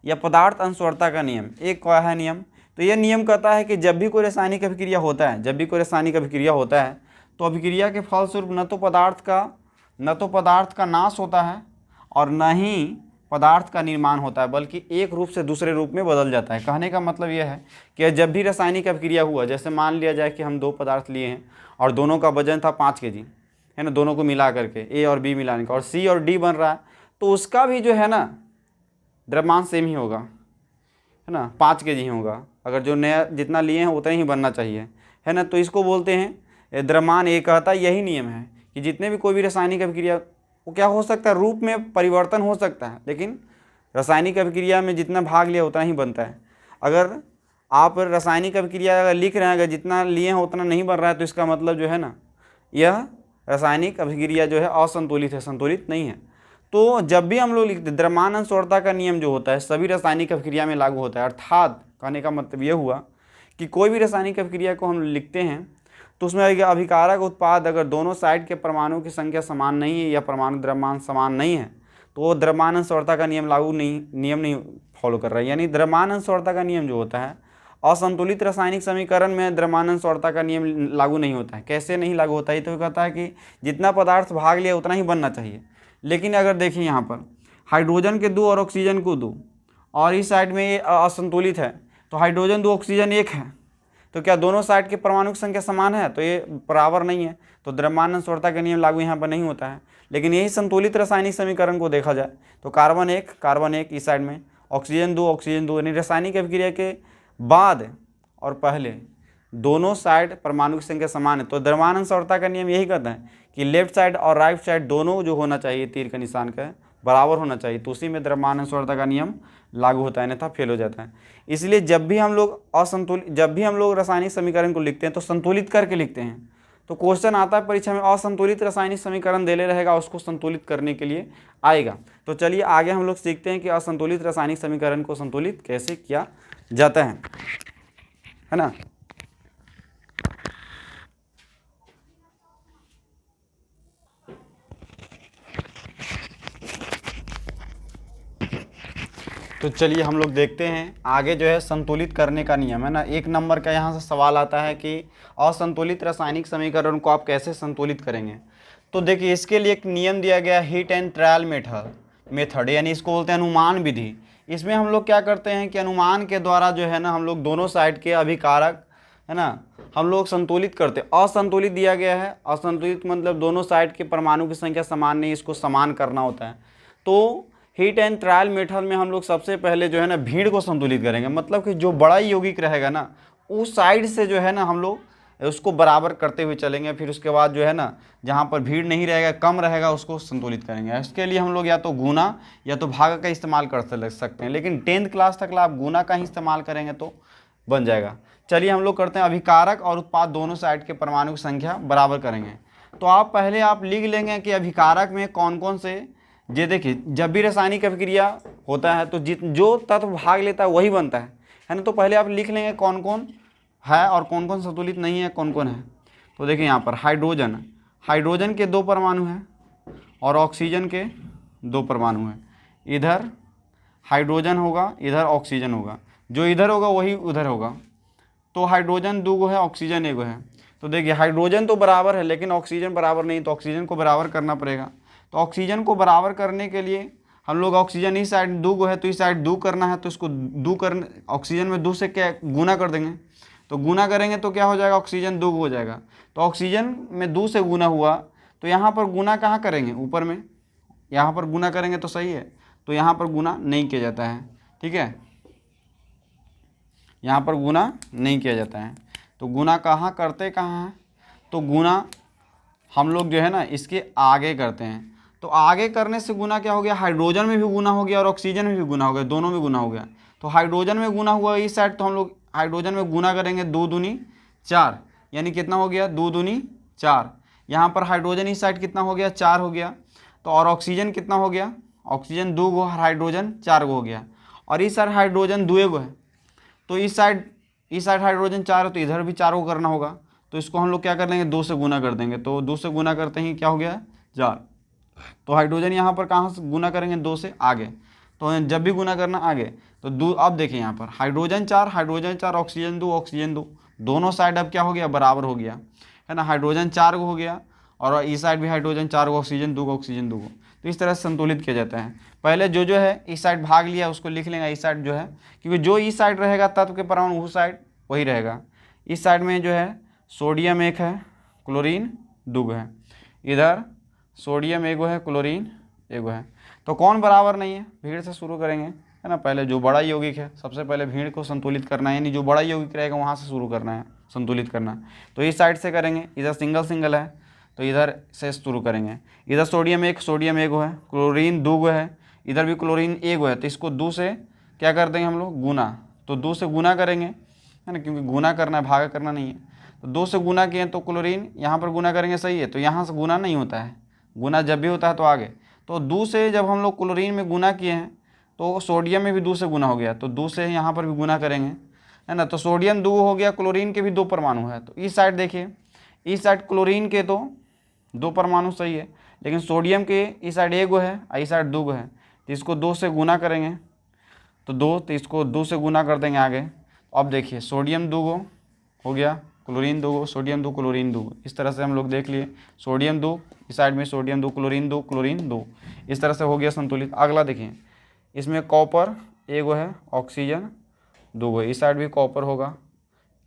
या पदार्थ अनुस्वरता का नियम। एक क्या है नियम? तो यह नियम कहता है कि जब भी कोई रासायनिक अभिक्रिया होता है, जब भी कोई रासायनिक अभिक्रिया होता है तो अभिक्रिया के फलस्वरूप न तो पदार्थ का नाश होता है और न ही पदार्थ का निर्माण होता है, बल्कि एक रूप से दूसरे रूप में बदल जाता है। कहने का मतलब यह है कि जब भी रासायनिक अभिक्रिया हुआ, जैसे मान लिया जाए कि हम 2 पदार्थ लिए हैं और दोनों का वजन था 5 kg, है ना, दोनों को मिला करके A और B मिलाने का, और C और D बन रहा है, तो उसका भी जो है ना द्रव्यमान सेम ही होगा, है ना, 5 kg ही होगा। अगर जो नया जितना लिए हैं उतना ही बनना चाहिए, है ना। तो इसको बोलते हैं द्रव्यमान। ये कहता है, यही नियम है कि जितने भी कोई भी रासायनिक अभिक्रिया, वो क्या हो सकता है, रूप में परिवर्तन हो सकता है, लेकिन रासायनिक अभिक्रिया में जितना भाग लिया उतना ही बनता है। अगर आप रासायनिक अभिक्रिया अगर लिख रहे हैं, अगर जितना लिए हैं उतना नहीं बन रहा है, तो इसका मतलब जो है ना, यह रासायनिक अभिक्रिया जो है असंतुलित है, संतुलित नहीं है। तो जब भी हम लोग लिखते द्रव्यमान अनुस्वरता का नियम जो होता है सभी रासायनिक अभिक्रिया में लागू होता है। अर्थात कहने का मतलब यह हुआ कि कोई भी रासायनिक अभिक्रिया को हम लिखते हैं तो उसमें अभिकारक उत्पाद अगर दोनों साइड के परमाणुओं की संख्या समान नहीं है या परमाणु द्रव्यमान समान नहीं है तो वो द्रव्यमान अनुस्वरता का नियम नहीं फॉलो कर रहा है। यानी द्रव्यमान अनुस्वरता का नियम जो होता है, असंतुलित रासायनिक समीकरण में द्रव्यमान अनुस्वरता का नियम लागू नहीं होता है। कैसे नहीं लागू होता है? तो कहता है कि जितना पदार्थ भाग लिया उतना ही बनना चाहिए। लेकिन अगर देखिए यहाँ पर हाइड्रोजन के 2 और ऑक्सीजन को 2, और इस साइड में ये असंतुलित है, तो हाइड्रोजन 2 ऑक्सीजन 1 है, तो क्या दोनों साइड के परमाणु की संख्या समान है? तो ये बराबर नहीं है, तो द्रव्यमान अनुस्वरता का नियम लागू यहाँ पर नहीं होता है। लेकिन यही संतुलित रासायनिक समीकरण को देखा जाए तो कार्बन 1 इस साइड में, ऑक्सीजन 2 यानी रासायनिक अभिक्रिया के बाद और पहले दोनों साइड परमाणु की संख्या समान है। तो द्रव्यमान अनुस्वरता का नियम यही कहता है कि लेफ्ट साइड और राइट साइड दोनों जो होना चाहिए तीर का निशान का बराबर होना चाहिए, तो उसी में द्रव्यमान अनुस्वरता का नियम लागू होता है, अन्यथा फेल हो जाता है। इसलिए जब भी हम लोग रासायनिक समीकरण को लिखते हैं तो संतुलित करके लिखते हैं। तो क्वेश्चन आता है परीक्षा में, असंतुलित रासायनिक समीकरण दे रहेगा, उसको संतुलित करने के लिए आएगा। तो चलिए आगे हम लोग सीखते हैं कि असंतुलित रासायनिक समीकरण को संतुलित कैसे किया जाता है ना। तो चलिए हम लोग देखते हैं आगे जो है संतुलित करने का नियम, है ना। 1 नंबर का यहाँ से सवाल आता है कि असंतुलित रासायनिक समीकरण को आप कैसे संतुलित करेंगे। तो देखिए इसके लिए एक नियम दिया गया, हिट एंड ट्रायल मेथड, यानी इसको बोलते हैं अनुमान विधि। इसमें हम लोग क्या करते हैं कि अनुमान के द्वारा जो है ना हम लोग दोनों साइड के अभिकारक है ना, हम लोग संतुलित करते। असंतुलित दिया गया है, असंतुलित मतलब दोनों साइड के परमाणु की संख्या समान नहीं, इसको समान करना होता है। तो हीट एंड ट्रायल मेथड में हम लोग सबसे पहले जो है ना भीड़ को संतुलित करेंगे, मतलब कि जो बड़ा यौगिक रहेगा ना उस साइड से जो है ना हम लोग उसको बराबर करते हुए चलेंगे। फिर उसके बाद जो है ना जहाँ पर भीड़ नहीं रहेगा, कम रहेगा, उसको संतुलित करेंगे। इसके लिए हम लोग या तो गुना या तो भाग का इस्तेमाल कर सकते हैं, लेकिन 10th क्लास तक आप गुना का ही इस्तेमाल करेंगे तो बन जाएगा। चलिए हम लोग करते हैं, अभिकारक और उत्पाद दोनों साइड के परमाणु की संख्या बराबर करेंगे। तो आप पहले आप लिख लेंगे कि अभिकारक में कौन कौन से, ये देखिए जब भी रासायनिक अभिक्रिया होता है तो जो तत्व भाग लेता है वही बनता है ना। तो पहले आप लिख लेंगे कौन कौन है और कौन कौन संतुलित नहीं है, कौन कौन है। तो देखिए यहाँ पर हाइड्रोजन के 2 परमाणु हैं और ऑक्सीजन के 2 परमाणु हैं। इधर हाइड्रोजन होगा, इधर ऑक्सीजन होगा, जो इधर होगा वही उधर होगा। तो हाइड्रोजन 2 गो है, ऑक्सीजन 1 गो है। तो देखिए हाइड्रोजन तो बराबर है लेकिन ऑक्सीजन बराबर नहीं, तो ऑक्सीजन को बराबर करना पड़ेगा। तो ऑक्सीजन को बराबर करने के लिए हम लोग ऑक्सीजन इस साइड 2 गो है तो इस साइड 2 करना है, तो इसको 2 करने ऑक्सीजन में 2 से क्या गुना कर देंगे। तो गुना करेंगे तो क्या हो जाएगा, ऑक्सीजन 2 हो जाएगा। तो ऑक्सीजन में 2 से गुना हुआ, तो यहाँ पर गुना कहाँ करेंगे, ऊपर में, यहाँ पर गुना करेंगे तो सही है। तो यहाँ पर गुना नहीं किया जाता है, ठीक है, यहाँ पर गुना नहीं किया जाता है। तो गुना कहाँ करते कहाँ हैं, तो गुना हम लोग जो है ना इसके आगे करते हैं। तो आगे करने से गुना क्या हो गया, हाइड्रोजन में भी गुना हो गया और ऑक्सीजन में भी गुना हो गया, दोनों में गुना हो गया। तो हाइड्रोजन में गुना हुआ इस साइड, तो हम लोग हाइड्रोजन में गुना करेंगे 2 दूनी 4, यानी कितना हो गया 2 दूनी 4। यहाँ पर हाइड्रोजन इस साइड कितना हो गया, 4 हो गया। तो और ऑक्सीजन कितना हो गया, ऑक्सीजन 2 गो, हाइड्रोजन 4 गो हो गया। और इस साइड हाइड्रोजन 2 गो है, तो इस साइड हाइड्रोजन 4 है तो इधर भी 4 को करना होगा। तो इसको हम लोग क्या कर लेंगे, 2 से गुना कर देंगे। तो 2 से गुना करते ही क्या हो गया 4। तो हाइड्रोजन यहाँ पर कहाँ से गुना करेंगे, 2 से आगे। तो जब भी गुना करना आगे, तो 2, अब देखिए यहाँ पर हाइड्रोजन 4 ऑक्सीजन 2 दोनों साइड अब क्या हो गया, बराबर हो गया, है ना। हाइड्रोजन 4 गो हो गया और इस साइड भी हाइड्रोजन 4 गो, ऑक्सीजन 2 गो। तो इस तरह से संतुलित किया जाता है। पहले जो है इस साइड भाग लिया उसको लिख लेंगे इस साइड जो है, क्योंकि जो इस साइड रहेगा तत्व के परमाणु उस साइड वही रहेगा। इस साइड में जो है सोडियम 1 है, क्लोरीन 2 है, इधर सोडियम 1 है, क्लोरीन 1 है। तो कौन बराबर नहीं है, भीड़ से शुरू करेंगे, है ना। पहले जो बड़ा यौगिक है सबसे पहले भीड़ को संतुलित करना है, यानी जो बड़ा यौगिक रहेगा वहाँ से शुरू करना है, संतुलित करना। तो इस साइड से करेंगे, इधर सिंगल है तो इधर से शुरू करेंगे। इधर सोडियम 1 है, क्लोरीन 2 है, इधर भी क्लोरीन 1 है। तो इसको 2 से क्या कर देंगे हम लोग, गुना। तो 2 से गुना करेंगे, है ना, क्योंकि गुना करना है, भागा करना नहीं है। तो 2 से गुना किए तो क्लोरीन यहाँ पर गुना करेंगे, सही है। तो यहाँ से गुना नहीं होता है, गुना जब भी होता है तो आगे। तो 2 से जब हम लोग क्लोरीन में गुना किए हैं तो सोडियम में भी 2 से गुना हो गया, तो 2 से यहाँ पर भी गुना करेंगे, है ना। तो सोडियम 2 हो गया, क्लोरीन के भी 2 परमाणु है। तो इस साइड देखिए, इस साइड क्लोरीन के तो 2 परमाणु सही है, लेकिन सोडियम के इस साइड 1 है और इस साइड 2 है। तो इसको 2 से गुना करेंगे तो 2, तो इसको 2 से गुना कर देंगे आगे। अब देखिए सोडियम 2 हो गया, क्लोरीन 2 सोडियम 2 क्लोरीन 2। इस तरह से हम लोग देख लिए, सोडियम 2 इस साइड में, सोडियम 2 क्लोरीन 2, इस तरह से हो गया संतुलित। अगला देखिए, इसमें कॉपर 1 है, ऑक्सीजन 2 है। इस साइड भी कॉपर होगा,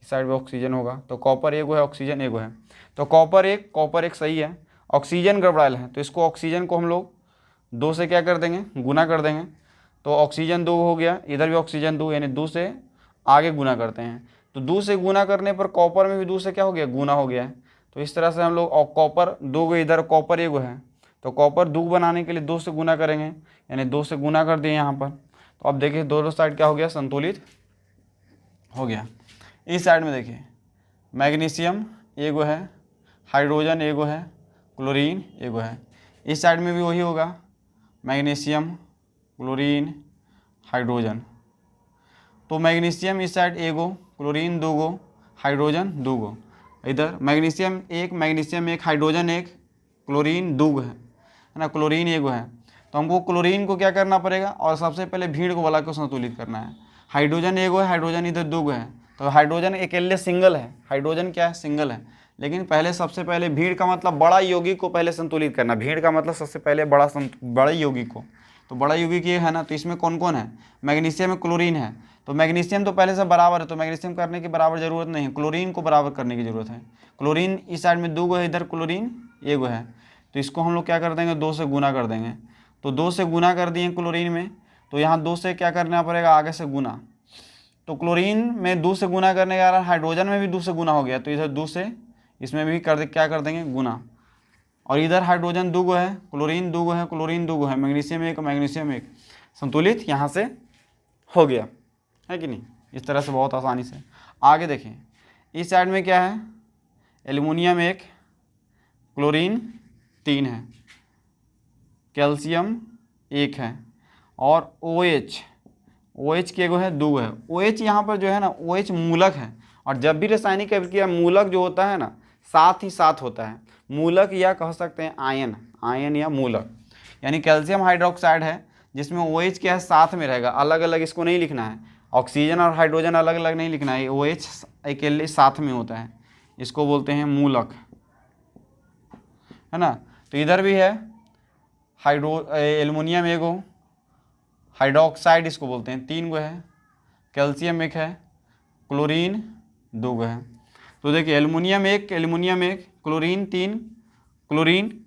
इस साइड भी ऑक्सीजन होगा। तो कॉपर 1 है, ऑक्सीजन 1 है। तो कॉपर एक सही है, ऑक्सीजन गड़बड़ायल है। तो इसको ऑक्सीजन को हम लोग 2 से क्या कर देंगे, गुना कर देंगे। तो ऑक्सीजन 2 हो गया, इधर भी ऑक्सीजन 2, यानी 2 से आगे गुना करते हैं। तो 2 से गुना करने पर कॉपर में भी 2 से क्या हो गया, गुना हो गया है। तो इस तरह से हम लोग, और कॉपर 2 गो, इधर कॉपर 1 है, तो कॉपर 2 बनाने के लिए 2 से गुना करेंगे, यानी 2 से गुना कर दिए यहाँ पर। तो अब देखिए दोनों साइड क्या हो गया, संतुलित हो गया। इस साइड में देखिए मैग्नीशियम 1 है, हाइड्रोजन 1 है, क्लोरीन 1 है। इस साइड में भी वही होगा, मैग्नीशियम, क्लोरीन, हाइड्रोजन। तो मैग्नीशियम इस साइड 1, क्लोरीन 2, हाइड्रोजन 2। इधर मैग्नीशियम 1, हाइड्रोजन 1, क्लोरीन 2 है ना, क्लोरीन 1 है। तो हमको क्लोरीन को क्या करना पड़ेगा, और सबसे पहले भीड़ को वाला को संतुलित करना है। हाइड्रोजन 1 है, हाइड्रोजन इधर 2 है। तो हाइड्रोजन अकेले सिंगल है, हाइड्रोजन क्या है, सिंगल है। लेकिन पहले सबसे पहले भीड़ का मतलब बड़ा यौगिक को पहले संतुलित करना। भीड़ का मतलब सबसे पहले बड़ा यौगिक को। तो बड़ा यौगिक ये है ना, तो इसमें कौन कौन है, मैग्नीशियम में क्लोरीन है, तो मैग्नीशियम तो पहले से बराबर है, तो मैग्नीशियम करने की बराबर ज़रूरत नहीं है, क्लोरीन को बराबर करने की ज़रूरत है। क्लोरीन इस साइड में 2 गो है, इधर क्लोरीन 1 गो है, तो इसको हम लोग क्या कर देंगे 2 से गुना कर देंगे। तो 2 से गुना कर दिए क्लोरीन में, तो यहाँ 2 से क्या करना पड़ेगा आगे से गुना। तो क्लोरीन में 2 से गुना करने के कारण हाइड्रोजन में भी 2 से गुना हो गया, तो इधर 2 से इसमें भी क्या कर देंगे गुना। और इधर हाइड्रोजन 2 गो है, क्लोरीन 2 गो है, क्लोरीन 2 गो है, मैग्नीशियम 1 मैग्नीशियम 1, संतुलित यहाँ से हो गया है कि नहीं। इस तरह से बहुत आसानी से। आगे देखें, इस साइड में क्या है, एल्युमिनियम 1, क्लोरीन 3 है, कैल्शियम 1 है, और OH के गो है 2 है। OH यहाँ पर जो है ना OH मूलक है, और जब भी रासायनिक अभिक्रिया मूलक जो होता है ना साथ ही साथ होता है, मूलक या कह सकते हैं आयन या मूलक। यानी कैल्शियम हाइड्रोक्साइड है जिसमें OH क्या है साथ में रहेगा, अलग अलग इसको नहीं लिखना है, ऑक्सीजन और हाइड्रोजन अलग अलग नहीं लिखना है, OH अकेले साथ में होता है, इसको बोलते हैं मूलक, है ना। तो इधर भी है एल्युमिनियम 1 गो, हाइड्रोक्साइड इसको बोलते हैं 3 गो है, कैल्शियम 1 है, क्लोरीन 2 गो है। तो देखिए एल्युमिनियम 1 क्लोरीन 3, क्लोरीन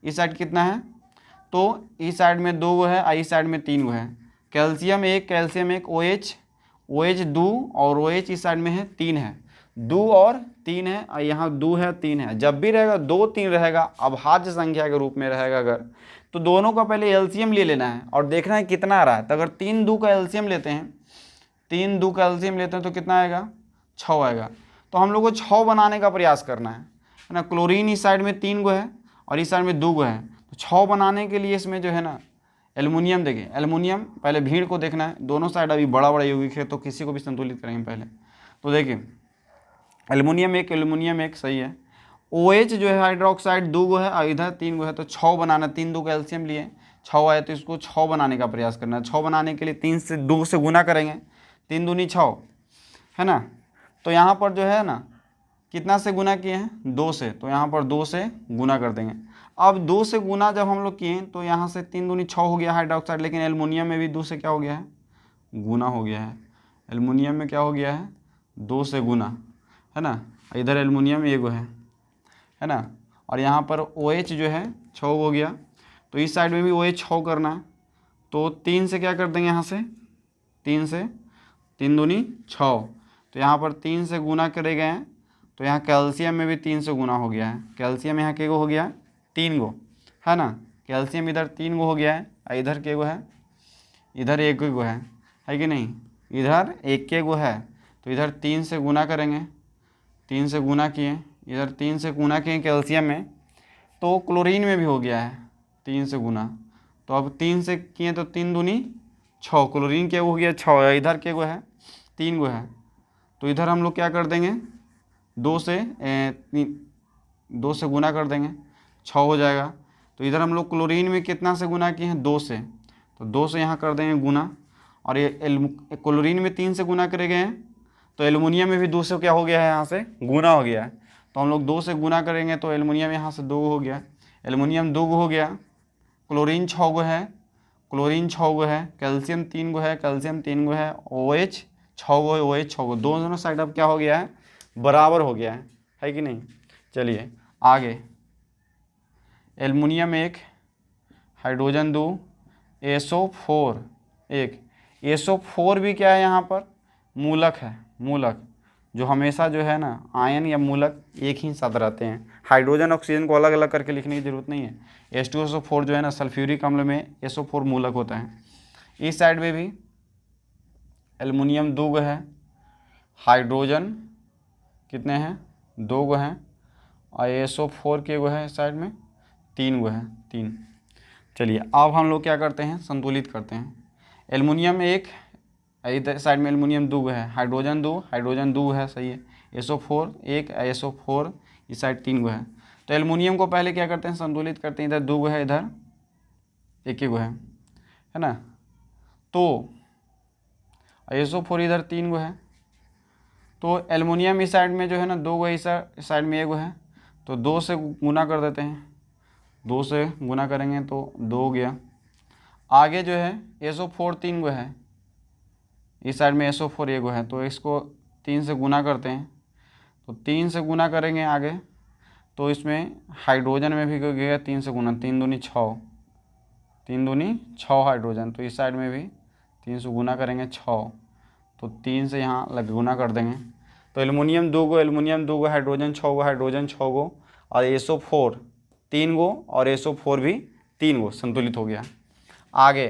इस साइड कितना है, तो इस साइड में 2 गो है, इस साइड में 3 गो है, कैल्शियम 1 OH 2, और OH इस साइड में है 3 है, 2 और 3 है, और यहाँ 2 है 3 है। जब भी रहेगा 2 3 रहेगा अभाज्य संख्या के रूप में रहेगा अगर, तो दोनों का पहले एलसीएम ले लेना है और देखना है कितना आ रहा है। तो अगर 3 2 का एलसीएम लेते हैं, 3 2 का एलसीएम लेते हैं तो कितना आएगा 6 आएगा। तो हम लोग को 6 बनाने का प्रयास करना है ना। क्लोरीन इस साइड में 3 गो है और इस साइड में 2 गो है, तो 6 बनाने के लिए इसमें जो है ना एल्युमिनियम देखें, एल्युमिनियम पहले भीड़ को देखना है, दोनों साइड अभी बड़ा बड़ा यौगिक है तो किसी को भी संतुलित करेंगे पहले। तो देखिए एल्युमिनियम 1 सही है, OH जो है हाइड्रोक्साइड 2 गो है और इधर 3 गो है, तो 6 बनाना, 3 2 कैल्शियम लिए 6 आए, तो इसको 6 बनाने का प्रयास करना है। 6 बनाने के लिए 3 से 2 से गुना करेंगे, 3 दूनी 6 है ना। तो यहाँ पर जो है ना कितना से गुना किए हैं 2 से, तो यहाँ पर 2 से गुना कर देंगे। अब 2 से गुना जब हम लोग किए तो यहाँ से 3 दूनी 6 हो गया हाइड्रोक्साइड, लेकिन एल्युमिनियम में भी 2 से क्या हो गया है गुना हो गया है। एल्युमिनियम में क्या हो गया है 2 से गुना, है ना। इधर एल्युमिनियम 1 है ना, और यहाँ पर OH जो है 6 हो गया, तो इस साइड में भी OH 6 करना है, तो 3 से क्या कर देंगे यहाँ से 3 से 3 दूनी 6, तो यहाँ पर 3 से गुना करे गए हैं, तो यहाँ कैल्शियम में भी 3 से गुना हो गया है। कैल्शियम यहाँ के गो हो गया 3 गो, है ना। कैल्शियम इधर 3 गो हो गया है, और इधर के गो है, इधर 1 गो है कि नहीं, इधर 1 के गो है, तो इधर 3 से गुना करेंगे, 3 से गुना किए, इधर 3 से गुना किए कैल्शियम में, तो क्लोरीन में भी हो गया है 3 से गुना, तो अब 3 से किए तो 3 दूनी 6, क्लोरीन के हो गया 6, इधर के गो है 3 गो है, तो इधर हम लोग क्या कर देंगे 2 से गुना कर देंगे 6 हो जाएगा। तो इधर हम लोग क्लोरीन में कितना से गुना किए हैं 2 से, तो 2 से यहाँ कर देंगे गुना, और ये क्लोरीन में 3 से गुना करे गए हैं, तो एल्युमिनियम में भी 2 से क्या हो गया है यहाँ से गुना हो गया है, तो हम लोग 2 से गुना करेंगे तो एल्युमिनियम यहाँ से 2 हो गया, एल्युमिनियम 2 हो गया, क्लोरीन 6 गो है, कैल्शियम 3 गो है, कैल्शियम 3 गो है, OH 6 गो है, OH 6 गो, दोनों साइड अब क्या हो गया है बराबर हो गया है कि नहीं। चलिए आगे, एल्युमिनियम 1, हाइड्रोजन 2, SO4 1, SO4 भी क्या है यहाँ पर मूलक है, मूलक जो हमेशा जो है ना आयन या मूलक एक ही साथ रहते हैं। हाइड्रोजन ऑक्सीजन को अलग अलग करके लिखने की ज़रूरत नहीं है। H2SO4 जो है ना सल्फ्यूरिक अम्ल में SO4 मूलक होता है। इस साइड में भी एल्युमिनियम 2 गो है, हाइड्रोजन कितने हैं 2 गो हैं, और SO4 के गो है इस साइड में 3 गो है 3। चलिए अब हम लोग क्या करते हैं संतुलित करते हैं। एल्युमिनियम 1, इधर साइड में एल्युमिनियम 2 है, हाइड्रोजन 2 है सही है, SO4 1, SO4 इस साइड 3 गो है। तो एल्युमिनियम को पहले क्या करते हैं संतुलित करते हैं, इधर 2 गो है, इधर 1 गो है ना। तो SO4 इधर 3 गो है, तो एल्युमिनियम इस साइड में जो है ना 2 गो है, इस साइड में 1 गो है, तो 2 से गुना कर देते हैं, 2 से गुना करेंगे तो 2 हो गया। आगे जो है SO4 3 गो है, इस साइड में SO4 एगो है, तो इसको 3 से गुना करते हैं। तो 3 से गुना करेंगे आगे, तो इसमें हाइड्रोजन में भी गया 3 से गुना, 3 दूनी 6, 3 दूनी 6 हाइड्रोजन। तो इस साइड में भी 3 से गुना करेंगे 6, तो 3 से यहाँ लग गुना कर देंगे। तो एल्युमिनियम 2 गो, हाइड्रोजन 6 गो, हाइड्रोजन 6 गो, और SO4 3 गो और SO4 भी 3 गो, संतुलित हो गया। आगे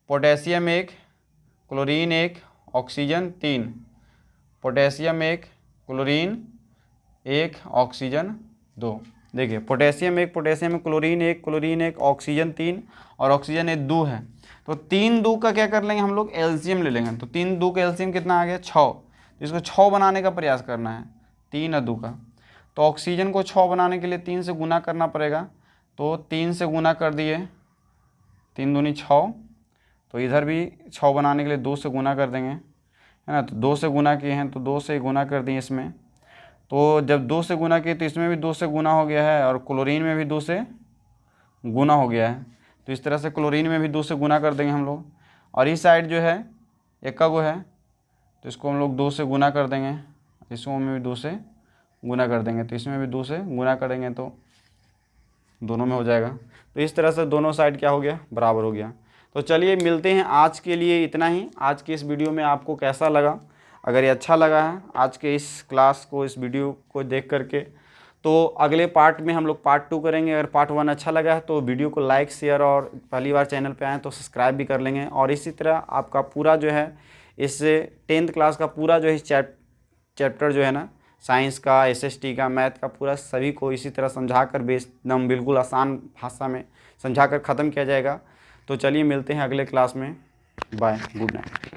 potassium 1, chlorine 1, oxygen 3, potassium 1, chlorine 1, oxygen 2। देखिए पोटेशियम 1, क्लोरीन 1, ऑक्सीजन 3 और ऑक्सीजन 1 2 है। तो 3 2 का क्या कर लेंगे हम लोग, एलसीएम ले लेंगे। तो 3 2 का एलसीएम कितना आ गया, 6। तो इसको 6 बनाने का प्रयास करना है, 3 और 2 का। तो ऑक्सीजन को 6 बनाने के लिए 3 से गुना करना पड़ेगा। तो 3 से गुना कर दिए, 3 दूनी 6। तो इधर भी 6 बनाने के लिए 2 से गुना कर देंगे, है ना। तो 2 से गुना किए हैं, तो 2 से गुना कर दिए इसमें। तो जब 2 से गुना किए तो इसमें भी 2 से गुना हो गया है, और क्लोरीन में भी 2 से गुना हो गया है। तो इस तरह से क्लोरीन में भी 2 से गुना कर देंगे हम लोग। और इस साइड जो है एक का गो है, तो इसको हम लोग 2 से गुना कर देंगे, इसको में भी 2 से गुना कर देंगे। तो इसमें भी 2 से गुना करेंगे तो दोनों में हो जाएगा। तो इस तरह से दोनों साइड क्या हो गया, बराबर हो गया। तो चलिए मिलते हैं, आज के लिए इतना ही। आज की इस वीडियो में आपको कैसा लगा, अगर ये अच्छा लगा है आज के इस क्लास को, इस वीडियो को देख करके, तो अगले पार्ट में हम लोग पार्ट 2 करेंगे। अगर पार्ट 1 अच्छा लगा है तो वीडियो को लाइक, शेयर, और पहली बार चैनल पे आएँ तो सब्सक्राइब भी कर लेंगे। और इसी तरह आपका पूरा जो है इस 10th क्लास का पूरा जो है चैप्टर जो है ना, साइंस का, SST का, मैथ का, पूरा सभी को इसी तरह समझा कर एकदम बिल्कुल आसान भाषा में समझा कर ख़त्म किया जाएगा। तो चलिए मिलते हैं अगले क्लास में। Bye, good night.